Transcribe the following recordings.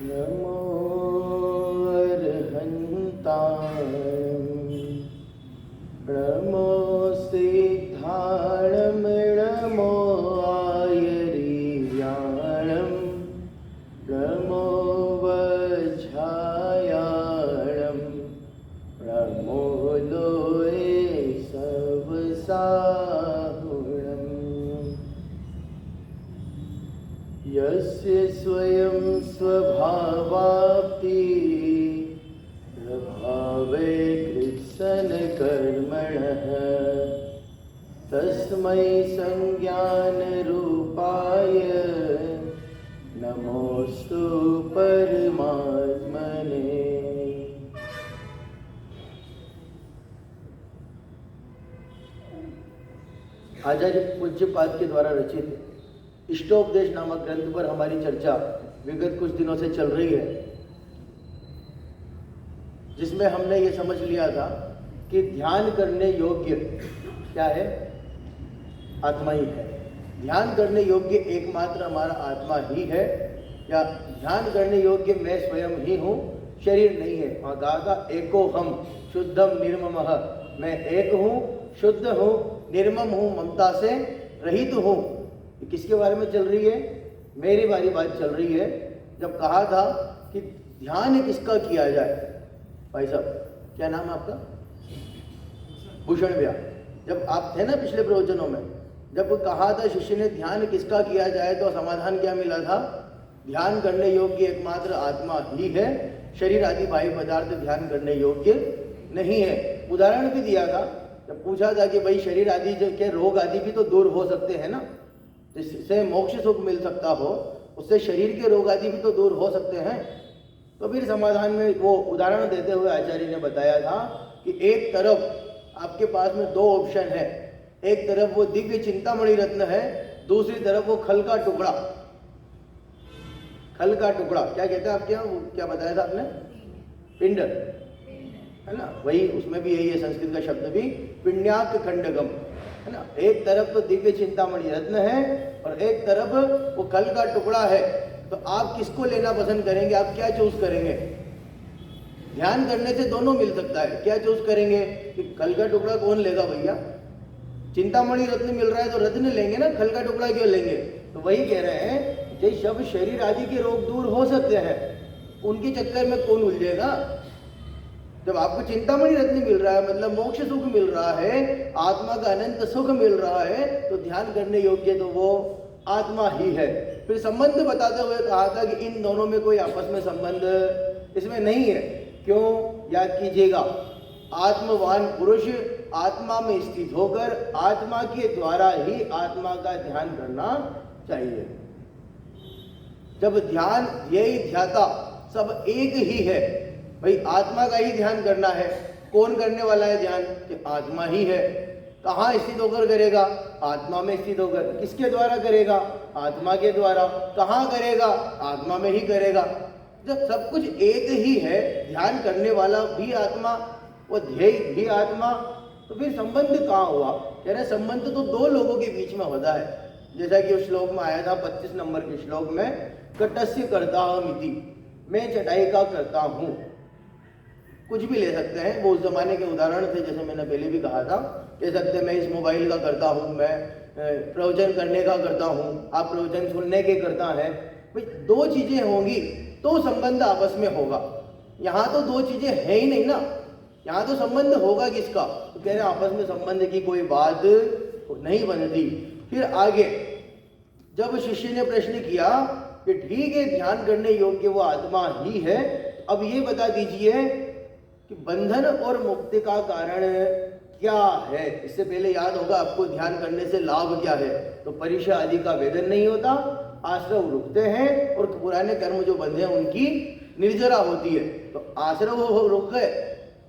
नमो अर्हन्ताय नमो सिद्धाणं नमो आयर्याणं नमो वज्रायाणं नमो लोये सवसाहुणम् यस्य स्वयं स्वभावाप्ति प्रभावे कृत्स्नकर्मणः तस्मै संज्ञानरूपाय नमोस्तु परमात्मने। आचार्य पूज्यपाद के द्वारा रचित इष्टोपदेश नामक ग्रंथ पर हमारी चर्चा विगत कुछ दिनों से चल रही है, जिसमें हमने ये समझ लिया था कि ध्यान करने योग्य क्या है? आत्मा ही है। ध्यान करने योग्य एकमात्र हमारा आत्मा ही है, या ध्यान करने योग्य मैं स्वयं ही हूँ, शरीर नहीं है। और कहा एको हम शुद्धम निर्ममः, मैं एक हूँ, शुद्ध हूँ, निर्मम हूँ, ममता से रहित हूँ। किसके बारे में चल रही है? मेरी बारी बात चल रही है। जब कहा था कि ध्यान किसका किया जाए, भाई साहब क्या नाम है आपका? भूषण व्या। जब आप थे ना पिछले प्रवचनों में, जब कहा था शिष्य ने ध्यान किसका किया जाए, तो समाधान क्या मिला था? ध्यान करने योग्य एकमात्र आत्मा ही है, शरीर आदि बाह्य पदार्थ ध्यान करने योग्य नहीं है। उदाहरण भी दिया था, जब पूछा था कि भाई शरीर आदि के रोग आदि भी तो दूर हो सकते हैं ना, जिससे मोक्ष सुख मिल सकता हो, उससे शरीर के रोग आदि भी तो दूर हो सकते हैं। तो फिर समाधान में वो उदाहरण देते हुए आचार्य ने बताया था कि एक तरफ आपके पास में दो ऑप्शन है, एक तरफ वो दिव्य चिंतामणि रत्न है, दूसरी तरफ वो खल का टुकड़ा। खल का टुकड़ा क्या कहते हैं आपके यहाँ? क्या बताया था आपने? पिंड है ना, वही उसमें भी यही है, संस्कृत का शब्द भी पिंड्याक खंडगम है ना। एक तरफ तो दिव्य चिंतामणि रत्न है और एक तरफ वो खल का टुकड़ा है। तो आप किसको लेना पसंद करेंगे? आप क्या चूज करेंगे? ध्यान करने से दोनों मिल सकता है, क्या चूज करेंगे? कि खल का टुकड़ा कौन लेगा भैया? चिंतामणि रत्न मिल रहा है तो रत्न लेंगे ना, खल का टुकड़ा क्यों लेंगे? तो वही कह रहे हैं, जो सब शरीर आदि के रोग दूर हो सकते हैं, उनके चक्कर में कौन उलझेगा? जब आपको चिंतामणि रत्न मिल रहा है, मतलब मोक्ष सुख मिल रहा है, आत्मा का अनंत सुख मिल रहा है, तो ध्यान करने योग्य तो वो आत्मा ही है। फिर संबंध बताते हुए कहा था कि इन दोनों में कोई आपस में संबंध इसमें नहीं है। क्यों? याद कीजिएगा, आत्मवान पुरुष आत्मा में स्थित होकर आत्मा के द्वारा ही आत्मा का ध्यान करना चाहिए। जब ध्यान यही ध्याता सब एक ही है, भाई आत्मा का ही ध्यान करना है। कौन करने वाला है ध्यान? कि आत्मा ही है। कहाँ स्थित होकर करेगा? आत्मा में स्थित होकर। किसके द्वारा करेगा? आत्मा के द्वारा। कहाँ करेगा? आत्मा में ही करेगा। जब सब कुछ एक ही है, ध्यान करने वाला भी आत्मा, वो ध्येय भी आत्मा, तो फिर संबंध कहाँ हुआ? कह रहे संबंध तो दो लोगों के बीच में होता है। जैसा कि उस श्लोक में आया था 25 नंबर के श्लोक में, कटस्य करता मिति, मैं चटाई का करता हूँ। कुछ भी ले सकते हैं, वो उस जमाने के उदाहरण थे, जैसे मैंने पहले भी कहा था। कह सकते मैं इस मोबाइल का करता हूँ, मैं प्रवचन करने का करता हूँ, आप प्रवचन सुनने के करता है। भाई दो चीजें होंगी तो संबंध आपस में होगा। यहाँ तो दो चीजें है ही नहीं ना, यहाँ तो संबंध होगा किसका? तो कह रहे आपस में संबंध की कोई बात नहीं बनती। फिर आगे जब शिष्य ने प्रश्न किया कि ठीक है ध्यान करने योग्य वो आत्मा ही है, अब ये बता दीजिए कि बंधन और मुक्ति का कारण क्या है? इससे पहले याद होगा आपको ध्यान करने से लाभ क्या है। तो परीक्षा आदि का वेदन नहीं होता, आश्रव रुकते हैं और पुराने कर्म जो बंधे हैं उनकी निर्जरा होती है। तो आश्रव रुक गए,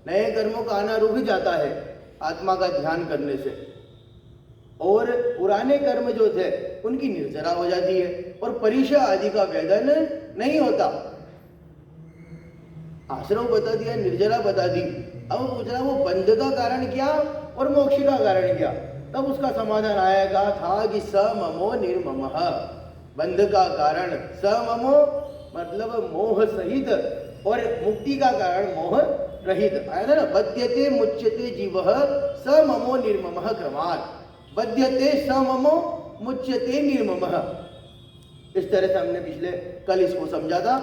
नए कर्मों का आना रुक जाता है आत्मा का ध्यान करने से, और पुराने कर्म जो थे उनकी निर्जरा हो जाती है और परीक्षा आदि का वेदन नहीं होता। आश्रव बता दिया, निर्जरा बता दी, अब पूछ रहा वो बंध का कारण क्या और मोक्ष का कारण क्या? तब उसका समाधान आएगा था कि सममो निर्ममः, बंध का कारण सममो मतलब मोह सहित और मुक्ति का कारण मोह रहित। आया था ना, बध्यते मुच्यते जीवः स ममो निर्ममः क्रमात्। बध्यते स ममो मुच्यते निर्ममः। इस तरह से हमने पिछले कल इसको समझा था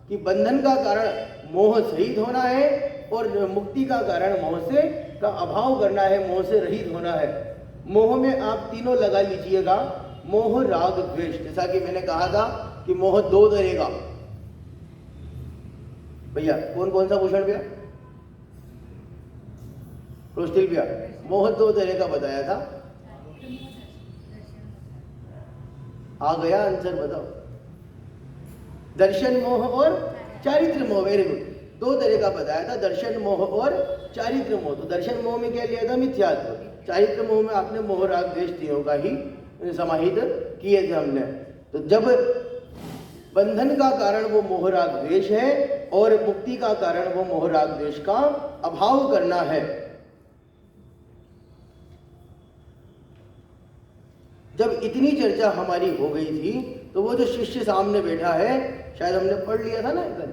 कि बंधन का कारण मोह सहित होना है और मुक्ति का कारण मोह से का अभाव करना है, मोह से रहित होना है। मोह में आप तीनों लगा लीजिएगा, मोह राग द्वेष। जैसा कि मैंने कहा था कि मोह दो तरह का। भैया कौन कौन सा भूषण भैया? रोस्टिल भैया, मोह दो तरह का बताया था। आ गया आंसर, बताओ। दर्शन मोह और चारित्र मोह। Very good. दो तरह का बताया था, दर्शन मोह और चारित्र मोह। तो दर्शन मोह में क्या लिया था? मिथ्यात्व। चारित्र मोह में आपने मोह राग द्वेष तीनों का ही समाहित किए थे हमने। तो जब बंधन का कारण वो मोह राग द्वेष है और मुक्ति का कारण वो मोह राग द्वेष का अभाव करना है। जब इतनी चर्चा हमारी हो गई थी तो वो जो शिष्य सामने बैठा है, शायद हमने पढ़ लिया था ना, कल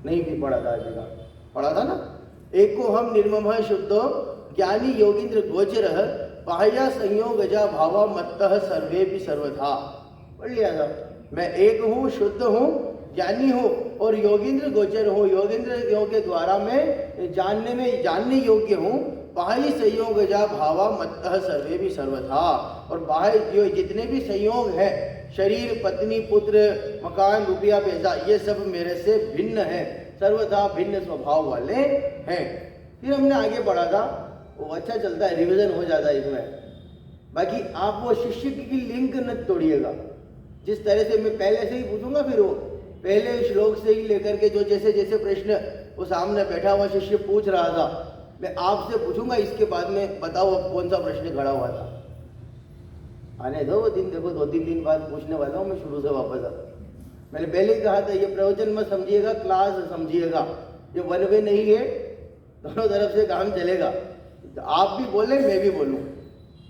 नहीं भी पढ़ा था, पढ़ा था ना। एक को हम निर्ममः शुद्धो ज्ञानी योगींद्र गोचरः बाह्य संयोगजा भावा मत्तः सर्वे भी सर्वथा। पढ़ लिया था। मैं एक हूँ, शुद्ध हूँ, ज्ञानी हूँ और योगींद्र गोचर हूँ। योगींद्र के द्वारा मैं जानने योग्य हूँ। बाह्य संयोगजा भावा मत्तः सर्वे भी सर्वथा। और बाह्य जो जितने भी संयोग है, शरीर, पत्नी, पुत्र, मकान, रुपया, पैसा, ये सब मेरे से भिन्न है, सर्वथा भिन्न स्वभाव वाले हैं। फिर हमने आगे पढ़ा था, वो अच्छा चलता है, रिवीजन हो जाता है इसमें। बाकी आप वो शिष्य की लिंक न तोड़िएगा। जिस तरह से मैं पहले से ही पूछूंगा, फिर वो पहले श्लोक से ही लेकर के जो जैसे जैसे प्रश्न वो सामने बैठा हुआ शिष्य पूछ रहा था, मैं आपसे पूछूंगा। इसके बाद में बताओ अब कौन सा प्रश्न खड़ा हुआ था। आने दो वो दिन, देखो 2-3 दिन बाद पूछने वाला हूँ मैं शुरू से वापस अब। मैंने पहले ही कहा था, ये प्रवचन मत समझिएगा, क्लास समझिएगा। ये वन वे नहीं है, दोनों तरफ से काम चलेगा। तो आप भी बोले, मैं भी बोलूँ।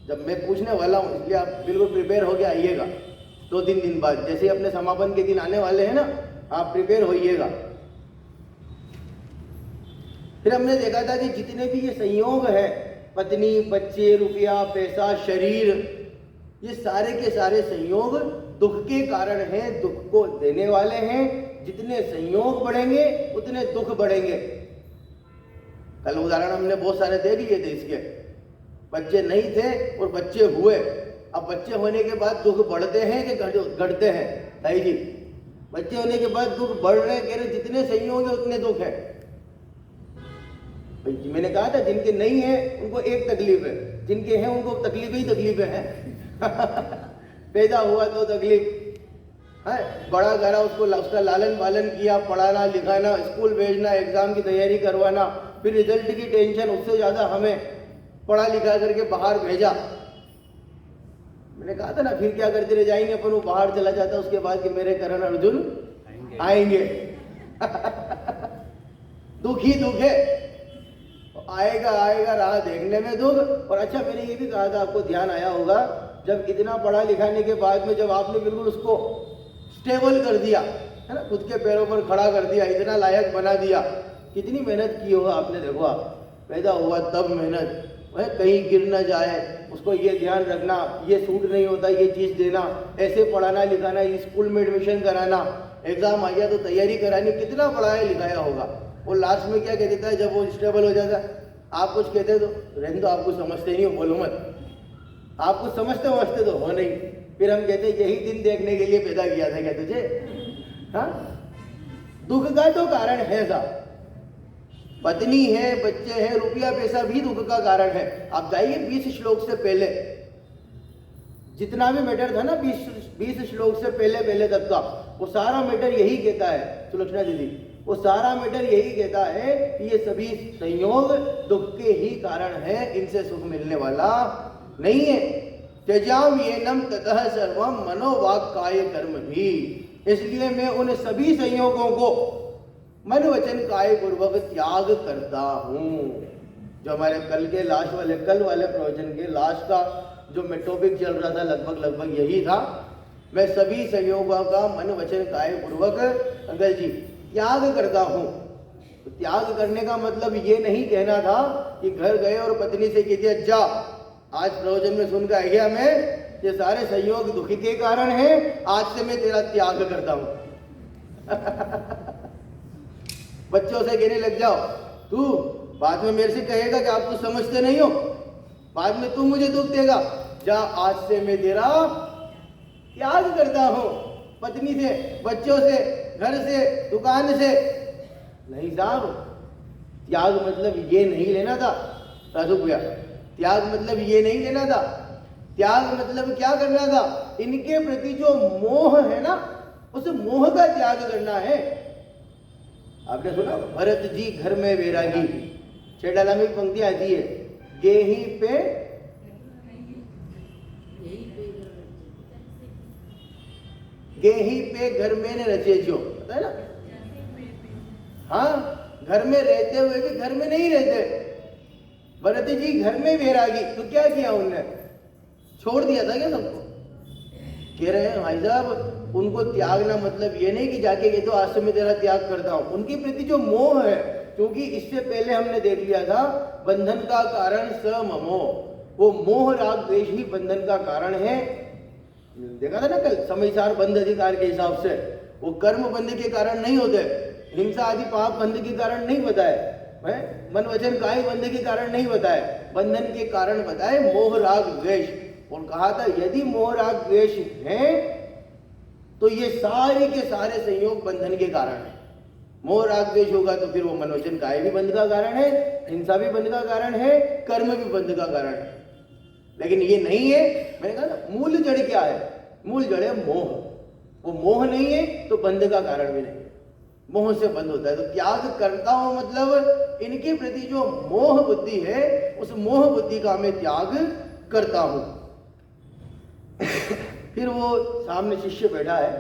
जब मैं पूछने वाला हूँ, इसलिए आप बिल्कुल प्रिपेयर होके आइएगा। 2-3 दिन बाद जैसे अपने समापन के दिन आने वाले हैं ना, आप प्रिपेयर होइएगा। फिर हमने देखा था कि जितने भी ये संयोग है, पत्नी, बच्चे, रुपया, पैसा, शरीर, ये सारे के सारे संयोग दुख के कारण हैं, दुख को देने वाले हैं। जितने संयोग बढ़ेंगे उतने दुख बढ़ेंगे। कल उदाहरण हमने बहुत सारे दे दिए थे इसके। बच्चे नहीं थे और बच्चे हुए। अब बच्चे होने के बाद दुख बढ़ते हैं कि घटते हैं? भाई जी, बच्चे होने के बाद दुख बढ़ रहे हैं, कह रहे जितने संयोग है उतने दुख है। मैंने कहा था जिनके नहीं है उनको एक तकलीफ है, जिनके हैं उनको तकलीफ ही तकलीफें हैं। पैदा हुआ तो तकलीफ है, बड़ा करा उसको, उसका लालन पालन किया, पढ़ाना लिखाना, स्कूल भेजना, एग्जाम की तैयारी करवाना, फिर रिजल्ट की टेंशन, उससे ज्यादा हमें पढ़ा लिखा करके बाहर भेजा। मैंने कहा था ना, फिर क्या करते रह जाएंगे अपन, वो बाहर चला जाता उसके बाद कि मेरे करण अर्जुन आएंगे। दुख ही दुख है, आएगा आएगा राह देखने में दुख। और अच्छा, मैंने ये भी कहा था, आपको ध्यान आया होगा, जब इतना पढ़ा लिखाने के बाद में जब आपने बिल्कुल उसको स्टेबल कर दिया है ना, खुद के पैरों पर खड़ा कर दिया, इतना लायक बना दिया, कितनी मेहनत की होगा आपने। देखो आप पैदा हुआ तब मेहनत है, कहीं गिर ना जाए, उसको ये ध्यान रखना, ये सूट नहीं होता, ये चीज़ देना, ऐसे पढ़ाना लिखाना, स्कूल में एडमिशन कराना, एग्जाम आ गया तो तैयारी करानी, कितना पढ़ाया लिखाया होगा। और लास्ट में क्या कह देता है जब वो स्टेबल हो जाता है, आप कुछ कहते तो रहने दो, आपको समझते नहीं हो, बोलो मत, आप कुछ समझते तो हो नहीं। फिर हम कहते यही दिन देखने के लिए पैदा किया था क्या तुझे? हाँ, दुख का तो कारण है साहब। पत्नी है, बच्चे हैं, रुपया पैसा भी दुख का कारण है। आप जाइए 20 श्लोक से पहले, जितना भी मैटर था ना 20 श्लोक से पहले तक का, वो सारा मैटर यही कहता है सुलक्षणा दीदी, वो सारा मैटर यही कहता है कि ये सभी संयोग दुख के ही कारण है, इनसे सुख मिलने वाला नहीं है। त्यजाम ये नम ततः सर्वम मनोवाक काय कर्म भी। इसलिए मैं उन सभी संयोगों को मन वचन काय पूर्वक त्याग करता हूँ। जो हमारे कल वाले प्रवचन के लास्ट का जो मैं टॉपिक चल रहा था, लगभग यही था। मैं सभी संयोगों का मन वचन काय पूर्वक अंकल जी त्याग करता हूं। तो त्याग करने का मतलब ये नहीं कहना था कि घर गए और पत्नी से कह दिया जा आज प्रवचन में सुन कर गया मैं ये सारे संयोग दुखी के कारण है, आज से मैं तेरा त्याग करता हूं। बच्चों से कहने लग जाओ, तू बाद में मेरे से कहेगा कि आप तो समझते नहीं हो, बाद में तू मुझे दुख देगा, जा आज से मैं तेरा त्याग करता हूं। पत्नी से, बच्चों से, घर से, दुकान से। नहीं साहब, त्याग मतलब ये नहीं लेना था साधु भैया, त्याग मतलब ये नहीं लेना था। त्याग मतलब क्या करना था? इनके प्रति जो मोह है ना, उस मोह का त्याग करना है। आपने सुना भरत जी घर में वैरागी, छेडाला में पंक्ति आती है, गेही पे गेही पे घर में ने रचे जो, पता है ना? हाँ, घर में रहते हुए भी घर में नहीं रहते। भरत जी घर में वैरागी, तो क्या किया उनने? छोड़ दिया था क्या सबको? कह रहे हैं भाई साहब, उनको त्यागना मतलब ये नहीं कि जाके ये तो आज से मैं तेरा त्याग करता हूं। उनके प्रति जो मोह है, क्योंकि इससे पहले हमने देख लिया था बंधन का कारण सममो, वो मोह राग द्वेष ही बंधन का कारण है। देखा था ना कल, समयसार बंध अधिकार के हिसाब से वो कर्म बंध के कारण नहीं होते, हिंसा आदि पाप बंध के कारण नहीं बताए, मन वचन काय बंध के कारण नहीं बताए, बंधन के कारण बताए मोह राग द्वेष। और कहा था यदि मोह राग द्वेष है तो ये सारे के सारे संयोग बंधन के कारण है। मोह राग द्वेष होगा तो फिर वो मनोवचन काय भी बंध का कारण है, हिंसा भी बंध का कारण है, कर्म भी बंध का कारण है। लेकिन ये नहीं है। मैंने कहा ना मूल जड़ क्या है? मूल जड़ है मोह। वो मोह नहीं है तो बंध का कारण भी नहीं, मोह से बंध होता है। तो त्याग करता हूं मतलब इनके प्रति जो मोह बुद्धि है, उस मोह बुद्धि का मैं त्याग करता हूं। फिर वो सामने शिष्य बैठा है,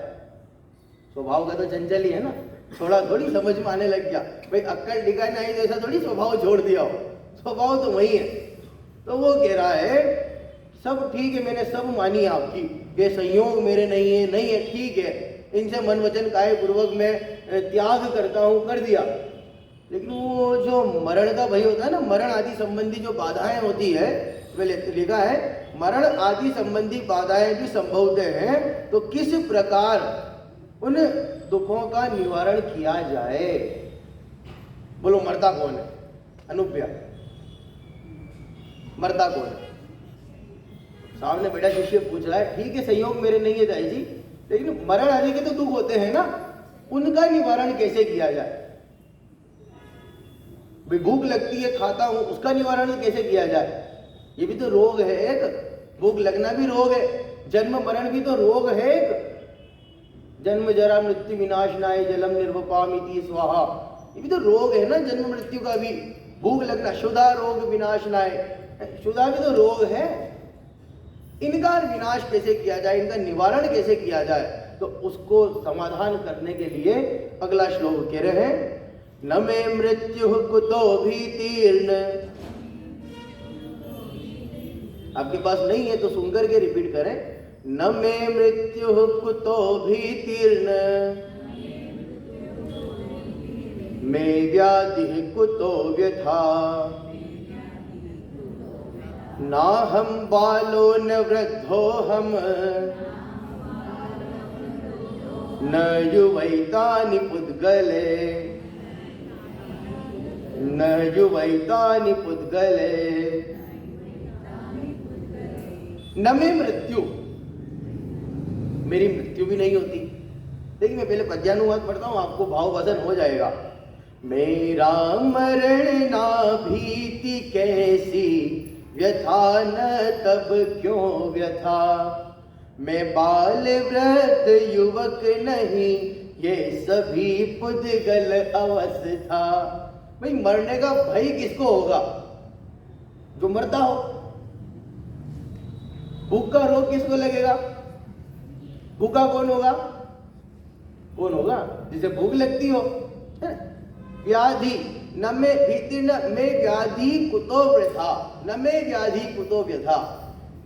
स्वभाव का तो चंचल ही है ना, थोड़ा थोड़ी समझ में आने लग गया भाई, अक्कल ठिकाने आई तो ऐसा थोड़ी स्वभाव छोड़ दिया हो, स्वभाव तो वही है। तो वो कह रहा है सब ठीक है, मैंने सब मानी आपकी, ये संयोग मेरे नहीं है, ठीक है, इनसे मन वचन काय पूर्वक मैं त्याग करता हूं, कर दिया। लेकिन वो जो मरण का भय होता है ना, मरण आदि संबंधी जो बाधाएं होती है, लिखा है मरण आदि संबंधी बाधाएं भी संभवते हैं, तो किस प्रकार उन दुखों का निवारण किया जाए? बोलो मरता कौन है? अनुप्रिया, मरता कौन है? सामने बेटा शिष्य पूछ रहा है, ठीक है संयोग मेरे नहीं है दाई जी, लेकिन मरण आदि के तो दुख होते हैं ना, उनका निवारण कैसे किया जाए? भाई भूख लगती है, खाता हूं, उसका निवारण कैसे किया जाए? ये भी तो रोग है एक, भूख लगना भी रोग है, जन्म मरण भी तो रोग है एक। जन्म जरा मृत्यु विनाशनाय जलम निर्वपामिति स्वाहा, ये भी तो रोग है ना, जन्म मृत्यु का भी। भूख लगना शुदा रोग विनाशनाय, शुदा भी तो रोग है। इनका विनाश कैसे किया जाए, इनका निवारण कैसे किया जाए? तो उसको समाधान करने के लिए अगला श्लोक कह रहे हैं, न मे मृत्यु कुतो भीतिर्न। आपके पास नहीं है तो सुनकर के रिपीट करें, न मे मृत्यु कुतो भीतिर्न, मे व्याधि कुतो व्यथा, ना हम बालो न वृद्धो हम, न युवैतानि पुद्गले, न युवैतानि पुद्गले, न में मृत्यु, मेरी मृत्यु भी नहीं होती। देखिए मैं पहले पद्यानुवाद पढ़ता हूं, आपको भाव वजन हो जाएगा। मेरा मरण ना भीति कैसी, व्यथा न तब क्यों व्यथा, मैं बाल वृद्ध युवक नहीं, ये सभी पुद्गल अवस्था। भाई मरने का भय किसको होगा? जो मरता हो। भूख का रोग किसको लगेगा? भूखा कौन होगा? कौन होगा? जिसे भूख लगती हो। व्याधि न में भीति, न में व्याधि कुतो व्यथा, न में व्याधि कुतो व्यथा।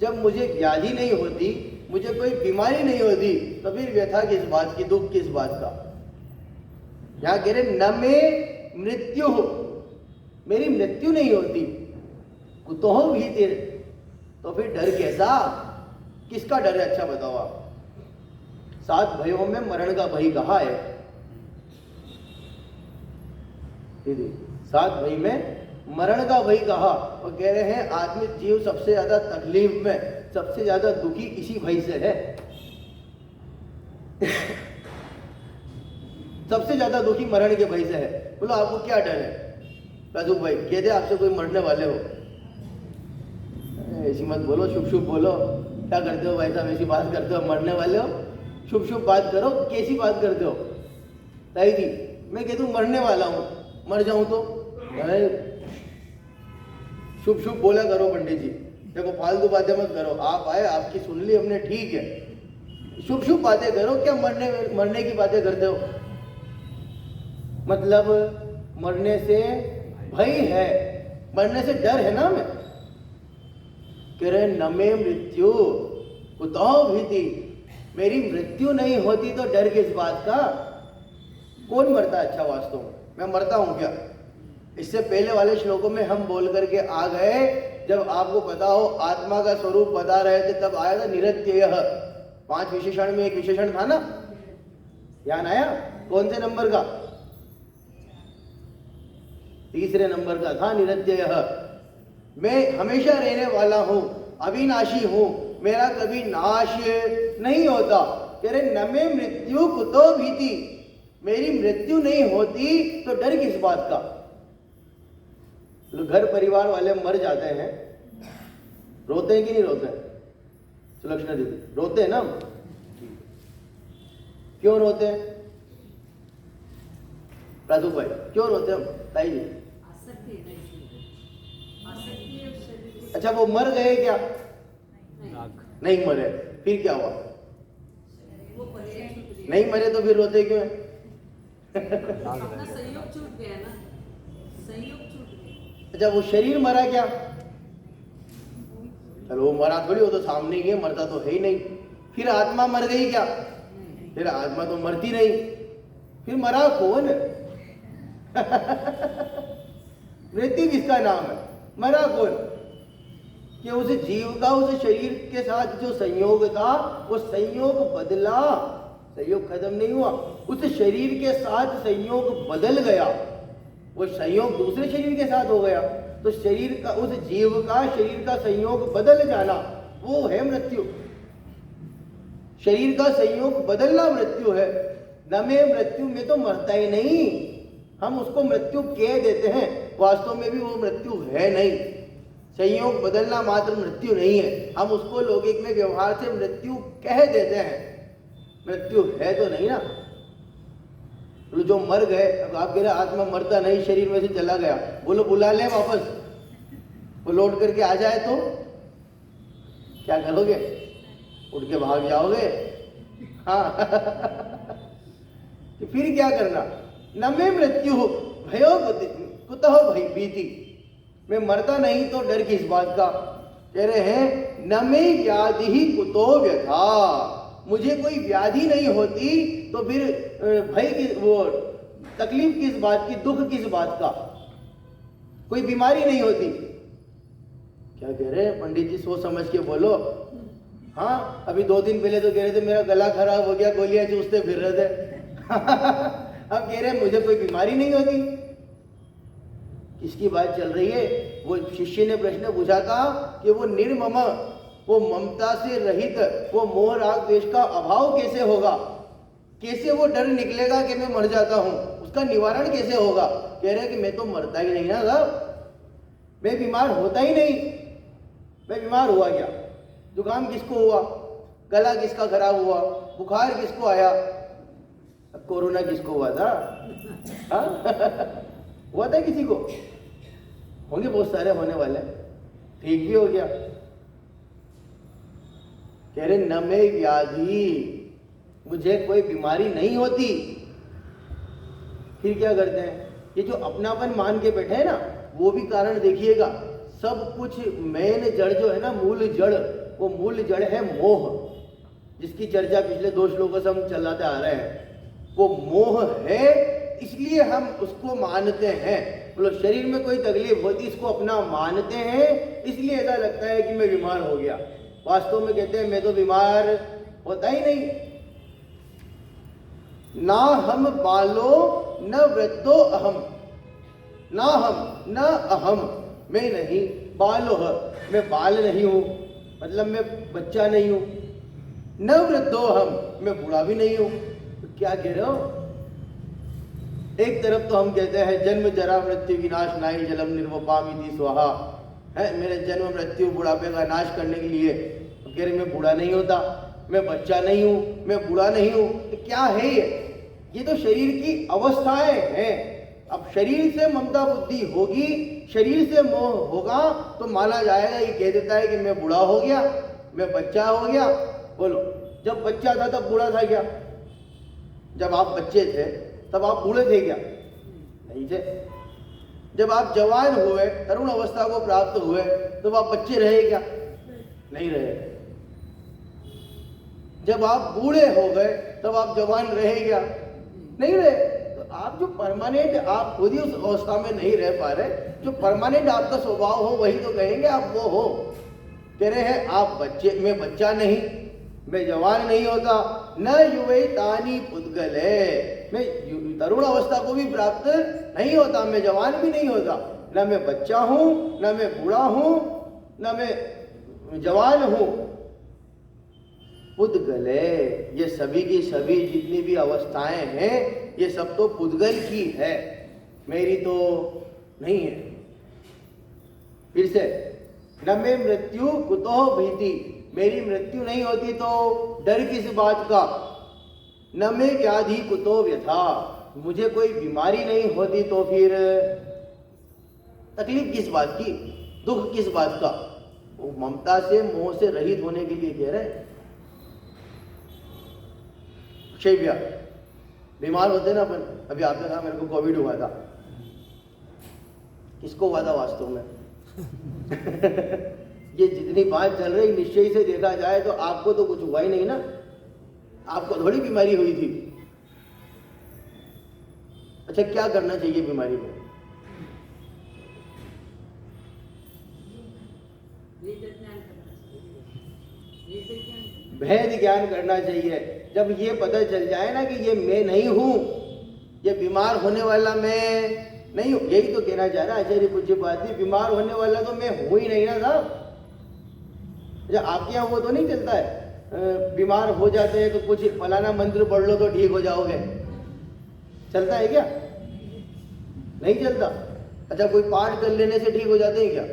जब मुझे व्याधि नहीं होती मुझे कोई बीमारी नहीं होती, तो फिर व्यथा किस बात की, दुख किस बात का। यहां कह रहे न में मृत्यु हो, मेरी मृत्यु नहीं होती, कुतो हो भीतिर, तो फिर डर कैसा, किसका डर है? अच्छा बताओ आप। 7 भयों में मरण का भय कहा है? 7 भय में मरण का भय कहा। और कह रहे हैं आदमी जीव सबसे ज्यादा तकलीफ में, सबसे ज्यादा दुखी इसी भय से है। सबसे ज्यादा दुखी मरण के भय से है। बोलो आपको क्या डर है? राजू भाई कहते आपसे कोई मरने वाले हो, ऐसी मत बोलो, शुभ शुभ बोलो। क्या करते हो भाई साहब, ऐसी बात करते हो, मरने वाले हो, शुभ शुभ बात करो। कैसी बात करते हो? ताई जी मैं कहता हूँ मरने वाला हूँ, मर जाऊं तो? शुभ शुभ बोला करो पंडित जी, देखो फालतू बातें मत करो। आप आए, आपकी सुन ली हमने, ठीक है, शुभ शुभ बातें करो। क्या मरने की बातें करते हो? मतलब मरने से भय है, मरने से डर है ना। मैं कह रहे न में मृत्यु कुतो भीति, मेरी मृत्यु नहीं होती तो डर किस बात का? कौन मरता? अच्छा वास्तव में मैं मरता हूं क्या? इससे पहले वाले श्लोकों में हम बोल करके आ गए, जब आपको पता हो आत्मा का स्वरूप बता रहे थे, तब आया था निरत्यय। 5 विशेषण में एक विशेषण था ना, ध्यान आया? कौन से नंबर का? 3रे नंबर का था निरत्यय। मैं हमेशा रहने वाला हूं, अविनाशी हूं, मेरा कभी नाश नहीं होता। कह रहे न में मृत्यु कुतो भीति, मेरी मृत्यु नहीं होती तो डर किस बात का? घर परिवार वाले मर जाते हैं, रोते हैं कि नहीं रोते हैं? सुलक्षणा दीदी रोते हैं ना? क्यों रोते हैं? राजू भाई क्यों रोते हैं? ताई जी अच्छा वो मर गए क्या? नहीं मरे, फिर क्या हुआ? नहीं मरे तो फिर रोते क्यों है? संयोग छूट गया ना, संयोग छूट गया। अच्छा वो शरीर मरा क्या? चलो वो मरा थोड़ी, वो तो सामने ही है, मरता तो है ही नहीं। फिर आत्मा मर गई क्या? फिर आत्मा तो मरती नहीं, फिर मरा कौन? मृत्यु किसका नाम है? मरा कौन? कि उस जीव का उस शरीर के साथ जो संयोग था, वो संयोग बदला, संयोग खत्म नहीं हुआ, उस शरीर के साथ संयोग बदल गया, वो संयोग दूसरे शरीर के साथ हो गया। तो शरीर का, उस जीव का शरीर का संयोग बदल जाना, वो है मृत्यु। शरीर का संयोग बदलना मृत्यु है। न में मृत्यु में तो मरता ही नहीं, हम उसको मृत्यु कह देते हैं, वास्तव में भी वो मृत्यु है नहीं। संयोग बदलना मात्र मृत्यु नहीं है, हम उसको लौकिक में व्यवहार से मृत्यु कह देते हैं, मृत्यु है तो नहीं ना। तो जो मर गए, अब आप कह रहे आत्मा मरता नहीं, शरीर में से चला गया, बोलो बुला ले वापस, वो लौट करके आ जाए तो क्या करोगे? उठ के भाग जाओगे? हाँ। तो फिर क्या करना? न में मृत्यु भयो कुतः भीति, मैं मरता नहीं तो डर किस बात का? कह रहे हैं न में व्याधि ही कुतो व्यथा, मुझे कोई व्याधि नहीं होती तो फिर भय की, वो तकलीफ किस बात की, दुख किस बात का? कोई बीमारी नहीं होती। क्या कह रहे हैं पंडित जी? सोच समझ के बोलो। हाँ अभी 2 दिन पहले तो कह रहे थे मेरा गला खराब हो गया, गोलियां चूसते फिर रहे थे। अब कह रहे हैं मुझे कोई बीमारी नहीं होती। किसकी बात चल रही है? वो शिष्य ने प्रश्न पूछा था कि वो निर्मम, वो ममता से रहित, वो मोह राग द्वेष का अभाव कैसे होगा? कैसे वो डर निकलेगा कि मैं मर जाता हूं? उसका निवारण कैसे होगा? कह रहे हैं कि मैं तो मरता ही नहीं ना साहब, मैं बीमार होता ही नहीं। मैं बीमार हुआ क्या? जुकाम किसको हुआ? गला किसका खराब हुआ? बुखार किसको आया? कोरोना किसको हुआ था? हुआ था किसी को? होंगे बहुत सारे होने वाले, ठीक भी हो गया। कह रहे न में व्याधि, मुझे कोई बीमारी नहीं होती। फिर क्या करते हैं? ये जो अपनापन मान के बैठे हैं ना, वो भी कारण देखिएगा। सब कुछ मेन जड़ जो है ना, मूल जड़, वो मूल जड़ है मोह। जिसकी चर्चा पिछले 2 श्लोकों से हम चलाते आ रहे हैं, वो मोह है, इसलिए हम उसको मानते हैं। मतलब शरीर में कोई तकलीफ होती इसको अपना मानते हैं, इसलिए ऐसा लगता है कि मैं बीमार हो गया। वास्तव में कहते हैं मैं तो बीमार होता ही नहीं। ना हम बालो न वृद्धो अहम, ना हम न अहम, मैं नहीं, बालो है, मैं बाल नहीं हूं, मतलब मैं बच्चा नहीं हूं, न वृद्धो हम, मैं बूढ़ा भी नहीं हूं। तो क्या कह रहे हो? एक तरफ तो हम कहते हैं जन्म जरा मृत्यु विनाश नाहि जलम निर्वपामिति स्वाहा, है मेरे जन्म मृत्यु बुढ़ापे का नाश करने के लिए। तो कह रहे मैं बूढ़ा नहीं होता, मैं बच्चा नहीं हूं, मैं बूढ़ा नहीं हूं। तो क्या है ये तो शरीर की अवस्थाएं हैं। अब शरीर से ममता बुद्धि होगी, शरीर से मोह होगा तो माना जाएगा, ये कह देता है कि मैं बूढ़ा हो गया, मैं बच्चा हो गया। बोलो, जब बच्चा था तब बूढ़ा था क्या? जब आप बच्चे थे तब आप बूढ़े थे क्या? नहीं थे। जब आप जवान हुए, तरुण अवस्था को प्राप्त हुए, तब आप बच्चे रहे क्या? नहीं रहे। जब आप बूढ़े हो गए तब आप जवान रहे क्या? नहीं रहे। तो आप जो परमानेंट, आप खुद ही उस अवस्था में नहीं रह पा रहे, जो परमानेंट आपका स्वभाव हो वही तो कहेंगे आप वो हो। कह रहे हैं आप बच्चे, मैं बच्चा नहीं, मैं जवान नहीं होता, न युवे तानी पुद्गले, मैं तरुण अवस्था को भी प्राप्त नहीं होता, मैं जवान भी नहीं होता, न मैं बच्चा हूं, न मैं बूढ़ा हूं, न मैं जवान हूं। पुद्गले, ये सभी की सभी जितनी भी अवस्थाएं हैं ये सब तो पुद्गल की है, मेरी तो नहीं है। फिर से, न मैं मृत्यु कुतो भीति, मेरी मृत्यु नहीं होती तो डर किस बात का, न मैं व्याधि कुतो व्यथा, मुझे कोई बीमारी नहीं होती तो फिर तकलीफ किस बात की, दुख किस बात का। वो ममता से मोह से रहित होने के लिए कह रहे हैं। अक्षय भैया बीमार होते ना अपन, अभी आपने कहा मेरे को कोविड हुआ था, किसको हुआ था वास्तव में? ये जितनी बात चल रही निश्चय से देखा जाए तो आपको तो कुछ हुआ ही नहीं ना, आपको थोड़ी बीमारी हुई थी। अच्छा, क्या करना चाहिए बीमारी में? भेद ज्ञान करना चाहिए। जब ये पता चल जाए ना कि ये मैं नहीं हूं, ये बीमार होने वाला मैं नहीं हूं, यही तो कहना चाह रहा आचार्य पूज्य बात, बीमार होने वाला तो मैं हूं ही नहीं ना साहब। अच्छा, आपके यहाँ वो तो नहीं चलता है, बीमार हो जाते हैं तो कुछ फलाना मंत्र पढ़ लो तो ठीक हो जाओगे, चलता है क्या? नहीं चलता। अच्छा, कोई पाठ कर लेने से ठीक हो जाते हैं क्या?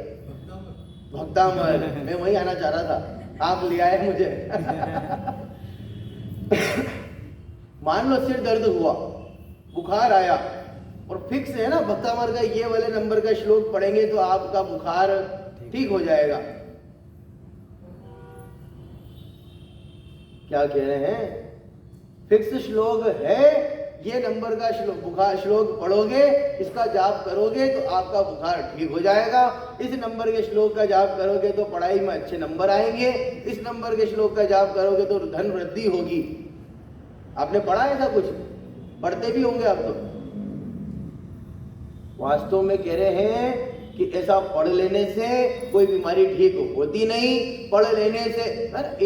भक्तामल, मैं वहीं आना चाह रहा था, आप ले आए मुझे। मान लो सिर दर्द हुआ, बुखार आया, और फिक्स है ना भक्तामल का ये वाले नंबर का श्लोक पढ़ेंगे तो आपका बुखार ठीक हो जाएगा। क्या कह रहे हैं? फिक्स श्लोक है, ये नंबर का श्लोक, बुखार श्लोक पढ़ोगे, इसका जाप करोगे तो आपका बुखार ठीक हो जाएगा। इस नंबर के श्लोक का जाप करोगे तो पढ़ाई में अच्छे नंबर आएंगे, इस नंबर के श्लोक का जाप करोगे तो धन वृद्धि होगी। आपने पढ़ा ऐसा कुछ? पढ़ते भी होंगे आप तो। वास्तव में कह रहे हैं कि ऐसा पढ़ लेने से कोई बीमारी ठीक होती नहीं। पढ़ लेने से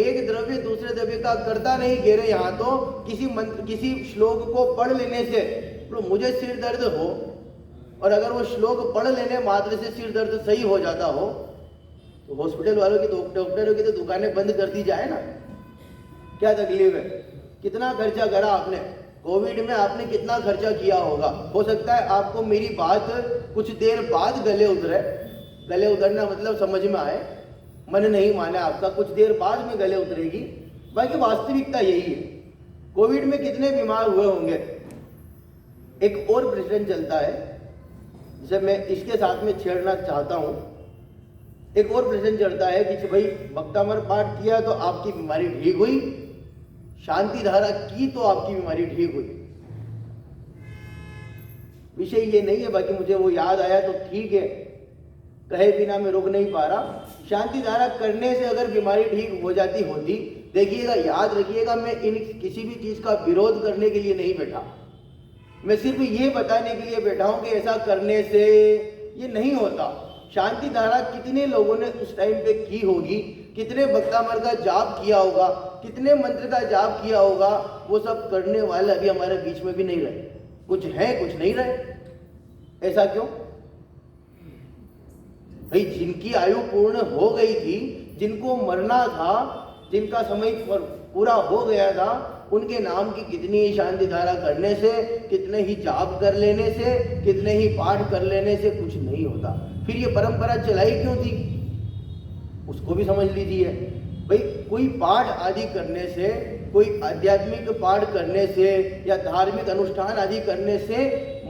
एक द्रव्य दूसरे द्रव्य का करता नहीं, कह रहे यहाँ तो किसी मंत्र, किसी श्लोक को पढ़ लेने से, तो मुझे सिर दर्द हो और अगर वो श्लोक पढ़ लेने मात्र से सिर दर्द सही हो जाता हो तो हॉस्पिटल वालों की, डॉक्टरों की तो दुकानें बंद कर दी जाए ना। क्या तकलीफ है? कितना खर्चा करा आपने कोविड में, आपने कितना खर्चा किया होगा। हो सकता है आपको मेरी बात कुछ देर बाद गले उतरे, गले उतरना मतलब समझ में आए, मन नहीं माने आपका, कुछ देर बाद में गले उतरेगी, बाकी वास्तविकता यही है। कोविड में कितने बीमार हुए होंगे? एक और प्रश्न चलता है जिसे मैं इसके साथ में छेड़ना चाहता हूं। एक और प्रश्न चलता है कि भाई भक्तामर पाठ किया तो आपकी बीमारी ठीक हुई, शांति धारा की तो आपकी बीमारी ठीक हुई। विषय ये नहीं है, बाकी मुझे वो याद आया तो ठीक है, कहे बिना मैं रुक नहीं पा रहा। शांति धारा करने से अगर बीमारी ठीक हो जाती होती देखिएगा, याद रखिएगा, मैं इन किसी भी चीज का विरोध करने के लिए नहीं बैठा, मैं सिर्फ ये बताने के लिए बैठा हूं कि ऐसा करने से ये नहीं होता। शांति धारा कितने लोगों ने उस टाइम पे की होगी, कितने भक्तामर का जाप किया होगा, कितने मंत्र का जाप किया होगा, वो सब करने वाले अभी हमारे बीच में भी नहीं रहे। कुछ है, कुछ नहीं रहे। ऐसा क्यों भाई? जिनकी आयु पूर्ण हो गई थी, जिनको मरना था, जिनका समय पूरा हो गया था, उनके नाम की कितनी ही शांति धारा करने से, कितने ही जाप कर लेने से, कितने ही पाठ कर लेने से कुछ नहीं होता। फिर ये परंपरा चलाई क्यों थी, उसको भी समझ लीजिए भाई। कोई पाठ आदि करने से, कोई आध्यात्मिक पाठ करने से या धार्मिक अनुष्ठान आदि करने से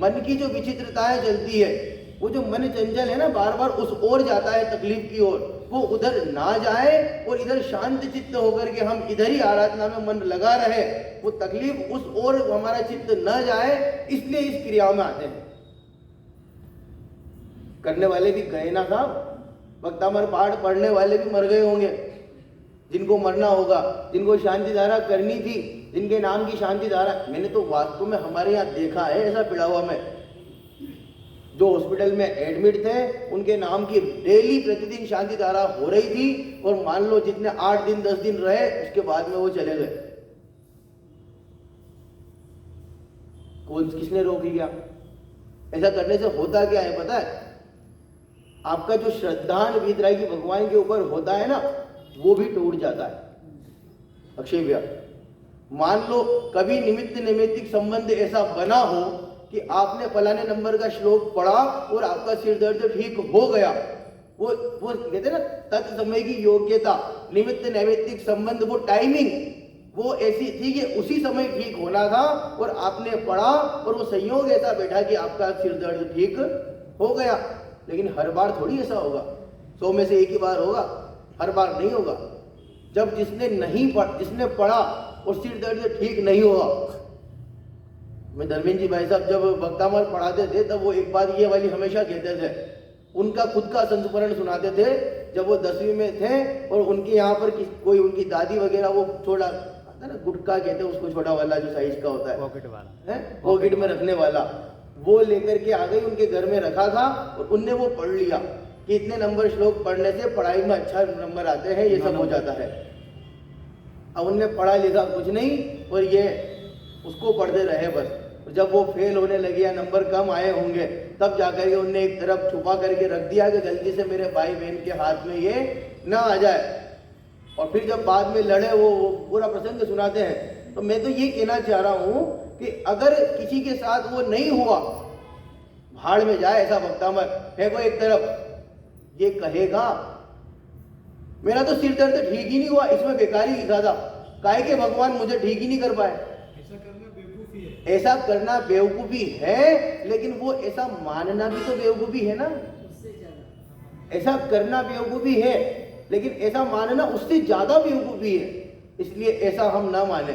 मन की जो विचित्रताएं चलती है, वो जो मन चंचल है ना, बार बार उस ओर जाता है तकलीफ की ओर, वो उधर ना जाए और इधर शांत चित्त होकर के हम इधर ही आराधना में मन लगा रहे, वो तकलीफ उस ओर हमारा चित्त न जाए, इसलिए इस क्रिया में आते हैं। करने वाले भी गए ना साहब, भक्तामर पाठ पढ़ने वाले भी मर गए होंगे, जिनको मरना होगा, जिनको शांति धारा करनी थी, जिनके नाम की शांति धारा। मैंने तो वास्तव में हमारे यहाँ देखा है ऐसा पिड़ा हुआ में, जो हॉस्पिटल में एडमिट थे, उनके नाम की डेली प्रतिदिन शांति धारा हो रही थी, और मान लो जितने 8 दिन 10 दिन रहे, उसके बाद में वो चले गए। कौन, किसने रोक लिया? ऐसा करने से होता क्या है पता है? आपका जो श्रद्धान्वित की भगवान के ऊपर होता है ना, वो भी टूट जाता है। अक्षय भैया, मान लो कभी निमित्त नैमित्तिक संबंध ऐसा बना हो कि आपने फलाने नंबर का श्लोक पढ़ा और आपका सिर दर्द ठीक हो गया, वो कहते हैं ना तत्समय की योग्यता, निमित्त नैमित्तिक संबंध, वो टाइमिंग वो ऐसी थी कि उसी समय ठीक होना था, और आपने पढ़ा और वो संयोग ऐसा बैठा कि आपका सिर दर्द ठीक हो गया। लेकिन हर बार थोड़ी ऐसा होगा, 100 में से एक ही बार होगा, हर बार नहीं होगा। जब जिसने पढ़ा और सिर दर्द ठीक नहीं हुआ, मैं धर्मेंद्र जी भाई साहब जब भक्तामर पढ़ाते थे, तब वो एक बात ये वाली हमेशा कहते थे, उनका खुद का संस्मरण सुनाते थे। जब वो 10वीं में थे और उनके यहाँ पर कोई उनकी दादी वगैरह, वो छोटा आता ना गुटखा कहते हैं उसको, छोटा वाला जो साइज का होता है, पॉकेट वाला है, पॉकेट में रखने वाला, वो लेकर के आ गई, उनके घर में रखा था, और उनने वो पढ़ लिया कि इतने नंबर श्लोक पढ़ने से पढ़ाई में अच्छा नंबर आते हैं, ये सब हो जाता है। अब उनने पढ़ा लिखा कुछ नहीं, और ये उसको पढ़ते रहे बस। जब वो फेल होने लगे या नंबर कम आए होंगे, तब जाकर के उनने एक तरफ छुपा करके रख दिया कि जल्दी से मेरे भाई बहन के हाथ में ये ना आ जाए। और फिर जब बाद में लड़े, वो पूरा प्रसंग सुनाते हैं। तो मैं तो ये कहना चाह रहा हूं कि अगर किसी के साथ वो नहीं हुआ, भाड़ में जाए ऐसा भक्तामर, फेंको एक तरफ, ये कहेगा मेरा तो सिर दर्द ठीक ही नहीं हुआ, इसमें बेकारी लिखा था, काहे के भगवान मुझे ठीक ही नहीं कर पाए। ऐसा करना बेवकूफी है, लेकिन वो ऐसा मानना भी तो बेवकूफी है ना। ऐसा करना बेवकूफी है, लेकिन ऐसा मानना उससे ज्यादा बेवकूफी है। इसलिए ऐसा हम ना माने।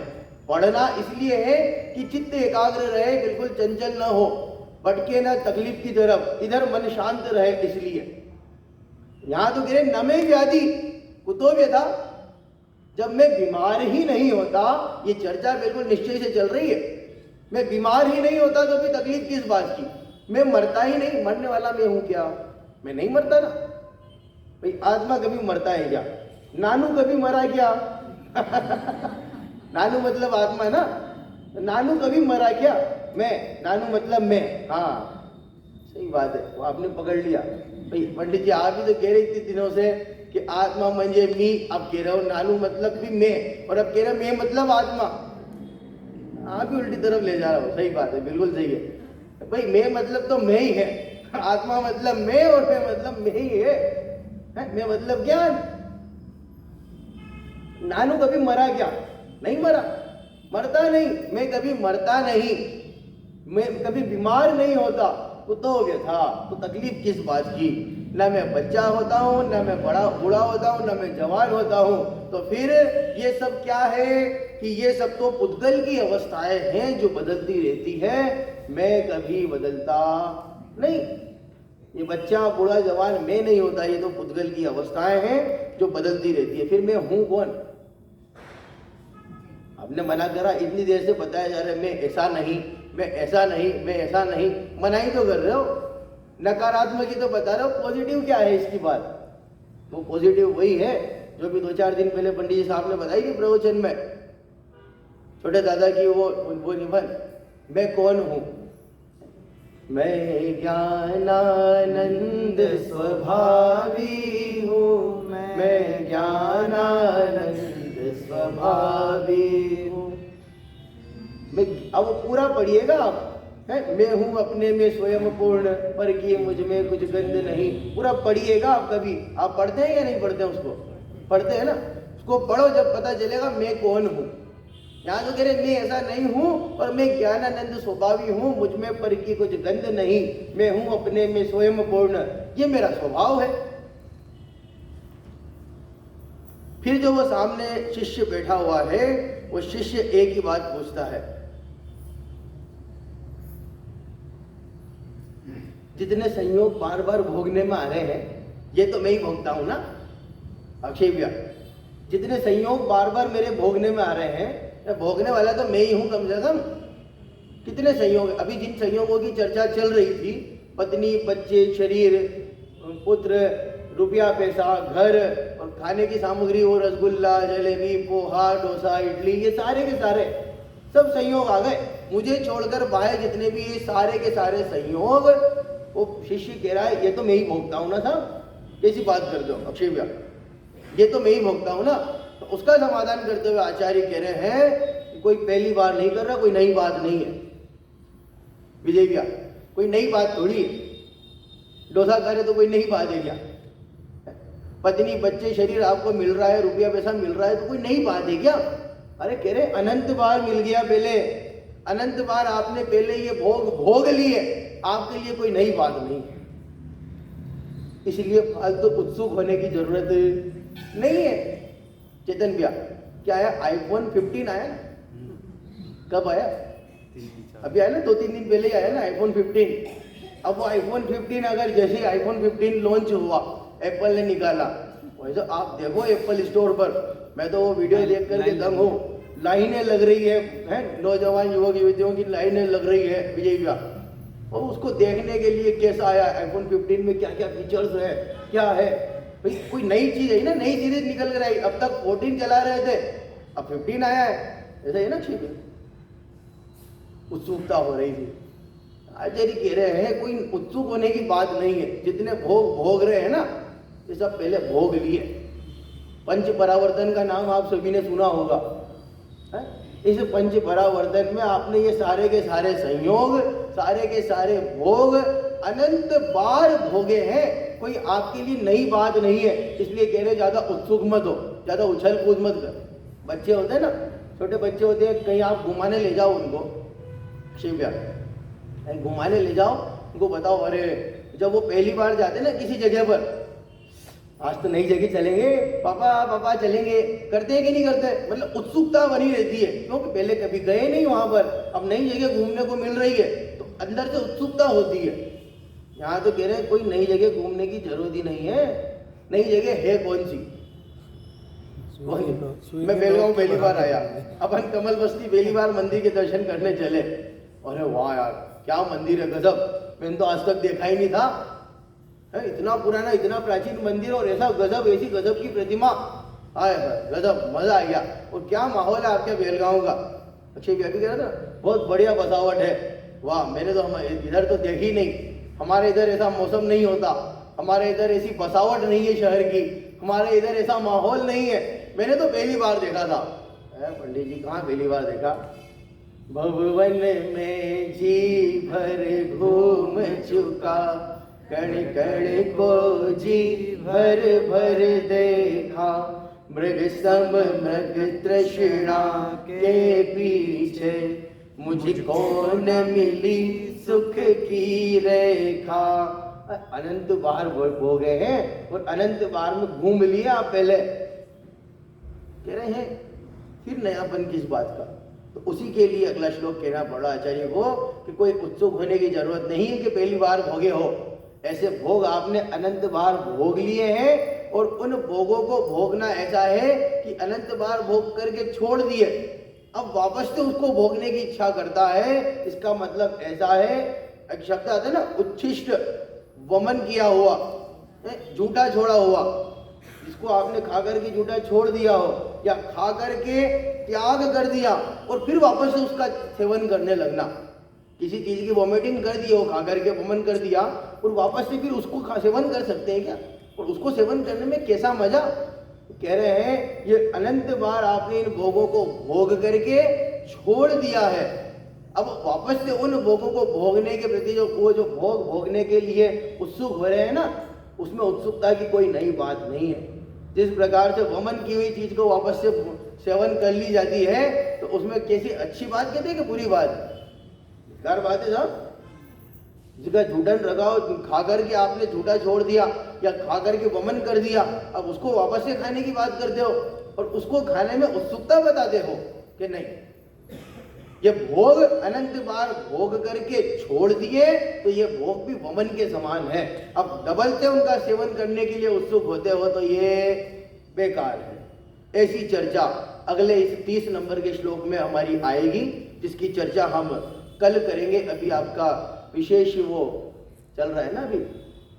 पढ़ना इसलिए है कि चित्त एकाग्र रहे, बिल्कुल चंचल ना हो, भटके ना तकलीफ की तरफ, इधर मन शांत रहे। इसलिए यहां तो गिरे न में व्याधि कुतो व्यथा, जब मैं बीमार ही नहीं होता, ये चर्चा बिल्कुल निश्चय से चल रही है, मैं बीमार ही नहीं होता तो भी तकलीफ किस बात की? मैं मरता ही नहीं, मरने वाला मैं हूं क्या? मैं नहीं मरता ना भाई। आत्मा कभी मरता है क्या? नानू कभी मरा क्या? नानू मतलब आत्मा ना, नानू कभी मरा क्या? मैं, नानू मतलब मैं। हाँ सही बात है, वो आपने पकड़ लिया भाई। पंडित जी आप भी तो कह रहे इतने दिनों से कि आत्मा मंजे मी, अब कह रहे हो नानू मतलब भी मैं, और अब कह रहे मैं मतलब आत्मा। आप भी उल्टी तरफ ले जा रहा हो। सही बात है, बिल्कुल सही है भाई। मैं मतलब तो मैं ही है, आत्मा मतलब मैं, और मैं मतलब मैं ही है। मैं मतलब ज्ञान। नानू कभी मरा क्या? नहीं मरा, मरता नहीं, मैं कभी मरता नहीं, मैं कभी बीमार नहीं होता। तो व्यथा, तो तकलीफ किस बात की? ना मैं बच्चा होता हूँ, ना मैं बूढ़ा होता हूँ, ना मैं जवान होता हूँ। तो फिर ये सब क्या है कि ये सब तो पुद्गल की अवस्थाएं हैं जो बदलती रहती है। मैं कभी बदलता नहीं। ये बच्चा बूढ़ा जवान मैं नहीं होता, ये तो पुद्गल की अवस्थाएं हैं जो बदलती रहती है। फिर मैं हूं कौन? आपने मना करा, इतनी देर से बताया जा रहा है मैं ऐसा नहीं, मैं ऐसा नहीं, मैं ऐसा नहीं, मनाही तो कर रहे हो, नकारात्मक ही तो बता रहे हो। पॉजिटिव क्या है इसकी बात? वो पॉजिटिव वही है जो भी 2-4 दिन पहले पंडित जी साहब ने बताई थी प्रवचन में, छोटे दादा की वो निबंध, मैं कौन हूं? मैं ज्ञानानंद स्वभावी हूँ, मैं ज्ञानानंद स्वभावी हूँ। मैं, अब पूरा पढ़िएगा आप, है मैं हूँ अपने में स्वयं पूर्ण, पर कि मुझ में कुछ गंध नहीं। पूरा पढ़िएगा आप। कभी आप पढ़ते हैं या नहीं पढ़ते हैं? उसको पढ़ते हैं ना, उसको पढ़ो, जब पता चलेगा मैं कौन हूँ। यहाँ तो कह रहे मैं ऐसा नहीं हूँ और मैं ज्ञानानंद स्वभावी हूँ, मुझ में पर की कुछ गंध नहीं, मैं हूँ अपने में स्वयं पूर्ण, ये मेरा स्वभाव है। फिर जो वो सामने शिष्य बैठा हुआ है, वो शिष्य एक ही बात पूछता है, जितने संयोग बार बार भोगने में आ रहे हैं, ये तो मैं ही भोगता हूं ना अक्षय भैया, जितने संयोग बार बार मेरे भोगने में आ रहे हैं, भोगने वाला तो मैं ही हूं कम से कम। कितने संयोग, अभी जिन संयोगों की चर्चा चल रही थी, पत्नी, बच्चे, शरीर, पुत्र, रुपया, पैसा, घर और खाने की सामग्री, वो रसगुल्ला, जलेबी, पोहा, डोसा, इडली, ये सारे के सारे सब संयोग आ गए। मुझे छोड़कर बाहर जितने भी ये सारे के सारे संयोग, वो शिष्य कह रहा है ये तो मैं ही भोगता हूं ना साहब, कैसी बात करते हो अक्षय भैया, ये तो मैं ही भोगता हूं ना। तो उसका समाधान करते हुए आचार्य कह रहे हैं कि कोई पहली बार नहीं कर रहा, कोई नई बात नहीं है विजय भैया, कोई नई बात थोड़ी है। डोसा खा रहे तो कोई नई बात है क्या? पत्नी, बच्चे, शरीर आपको मिल रहा है, रुपया पैसा मिल रहा है, तो कोई नई बात है क्या? अरे कह रहे अनंत बार मिल गया पहले, अनंत बार आपने पहले ये भोग लिए, आपके लिए कोई नई बात नहीं है। इसलिए फालतू उत्सुक होने की जरूरत नहीं है। चेतन भैया क्या आया? आईफोन 15 आया ना? कब आया? अभी आया ना, 2-3 दिन पहले ही आया ना आईफोन 15। अब वो आईफोन 15 अगर जैसे आईफोन 15 लॉन्च हुआ, एप्पल ने निकाला, वैसे आप देखो एप्पल स्टोर पर, मैं तो वो वीडियो देख करके दंग हूँ, लाइनें लग रही है, नौजवान युवक युवतियों की लाइनें लग रही है विजय भैया, और उसको देखने के लिए कैसा आया, आईफोन 15 में क्या क्या फीचर्स है, क्या है भाई, कोई नई चीज है ना, नई सीरीज निकल कर आई। अब तक 14 चला रहे थे, अब 15 आया है, ऐसा है ना। ठीक, उत्सुकता हो रही थी। आचार्य कह रहे हैं कोई उत्सुक होने की बात नहीं है, जितने भोग रहे हैं ना, ये सब पहले भोग लिए। पंच परावर्तन का नाम आप सभी ने सुना होगा है? इस पंच परावर्तन में आपने ये सारे के सारे संयोग, सारे के सारे भोग अनंत बार भोगे हैं, कोई आपके लिए नई बात नहीं है। इसलिए कह रहे ज्यादा उत्सुक मत हो, ज्यादा उछल कूद मत कर। बच्चे होते हैं ना, छोटे बच्चे होते हैं, कहीं आप घुमाने ले जाओ उनको, शिव कहीं घुमाने ले जाओ उनको, बताओ अरे जब वो पहली बार जाते ना किसी जगह पर, आज तो नई जगह चलेंगे पापा, पापा चलेंगे, करते हैं कि नहीं करते? मतलब उत्सुकता बनी रहती है, क्योंकि पहले कभी गए नहीं वहां पर, अब नई जगह घूमने को मिल रही है, तो अंदर से उत्सुकता होती है। यहाँ तो कह रहे हैं कोई नई जगह घूमने की जरूरत ही नहीं है। नई जगह है कौन सी? मैं बेलगांव पहली बार आया, अपन कमल बस्ती पहली बार मंदिर के दर्शन करने चले, अरे वाह यार क्या मंदिर है, गजब, मैंने तो आज तक देखा ही नहीं था है, इतना पुराना, इतना प्राचीन मंदिर, और ऐसा गजब, ऐसी गजब की प्रतिमा, आए गजब, मजा आ गया। और क्या माहौल है आपके बेलगांव का, अक्षय भैया भी कह रहा था बहुत बढ़िया बसावट है, वाह, मैंने तो हम इधर तो देखी नहीं, हमारे इधर ऐसा मौसम नहीं होता, हमारे इधर ऐसी बसावट नहीं है शहर की, हमारे इधर ऐसा माहौल नहीं है, मैंने तो पहली बार देखा था। पंडित जी कहाँ पहली बार देखा? भगवन में जी भर घूम चुका, कण कण को जी भर भर देखा, मृग सम मृग तृष्णा के पीछे, मुझको न मिली सुख की रेखा। अनंत बार हो गए हैं और अनंत बार में घूम लिया आप पहले, कह रहे हैं फिर नयापन किस बात का? तो उसी के लिए अगला श्लोक कहना पड़ा आचार्य को कि कोई उत्सुक होने की जरूरत नहीं है कि पहली बार भोगे हो, ऐसे भोग आपने अनंत बार भोग लिए हैं, और उन भोगों को भोगना ऐसा है कि अनंत बार भोग करके छोड़ दिए, अब वापस से उसको भोगने की इच्छा करता है। इसका मतलब ऐसा है, एक शब्द आता है ना, उच्छिष्ट, वमन किया हुआ, झूठा छोड़ा हुआ, जिसको आपने खा करके झूठा छोड़ दिया हो या खा करके त्याग कर दिया और फिर वापस से उसका सेवन करने लगना। किसी चीज की वॉमिटिंग कर दी हो, खा करके वमन कर दिया और वापस से फिर उसको सेवन कर सकते हैं क्या? और उसको सेवन करने में कैसा मजा! कह रहे हैं ये अनंत बार आपने इन भोगों को भोग करके छोड़ दिया है। अब वापस से उन भोगों को भोगने के प्रति जो भोग भोगने के लिए उत्सुक हो रहे हैं ना, उसमें उत्सुकता की कोई नई बात नहीं है। जिस प्रकार से वमन की हुई चीज को वापस से सेवन कर ली जाती है, तो उसमें कैसी अच्छी बात कहते हैं कि बुरी बात? बेकार बात है साहब। जिसका झूठन रखाओ, खा करके आपने झूठा छोड़ दिया या खा करके वमन कर दिया, अब उसको वापस से खाने की बात करते हो और उसको खाने में उत्सुकता बताते हो कि नहीं, ये भोग अनंत बार भोग करके छोड़ दिए तो ये भोग भी वमन के समान है। अब डबल से उनका सेवन करने के लिए उत्सुक होते हो तो ये बेकार है। ऐसी चर्चा अगले इस 30 नंबर के श्लोक में हमारी आएगी, जिसकी चर्चा हम कल करेंगे। अभी आपका विशेष वो चल रहा है ना, अभी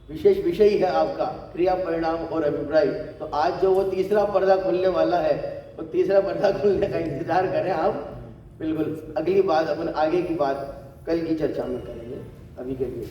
विशेष विषय है आपका क्रिया, परिणाम और अभिप्राय। तो आज जो वो तीसरा पर्दा खुलने वाला है, वो तीसरा पर्दा खुलने का इंतजार करें आप। बिल्कुल अगली बात, अपन आगे की बात कल की चर्चा में करेंगे। अभी के लिए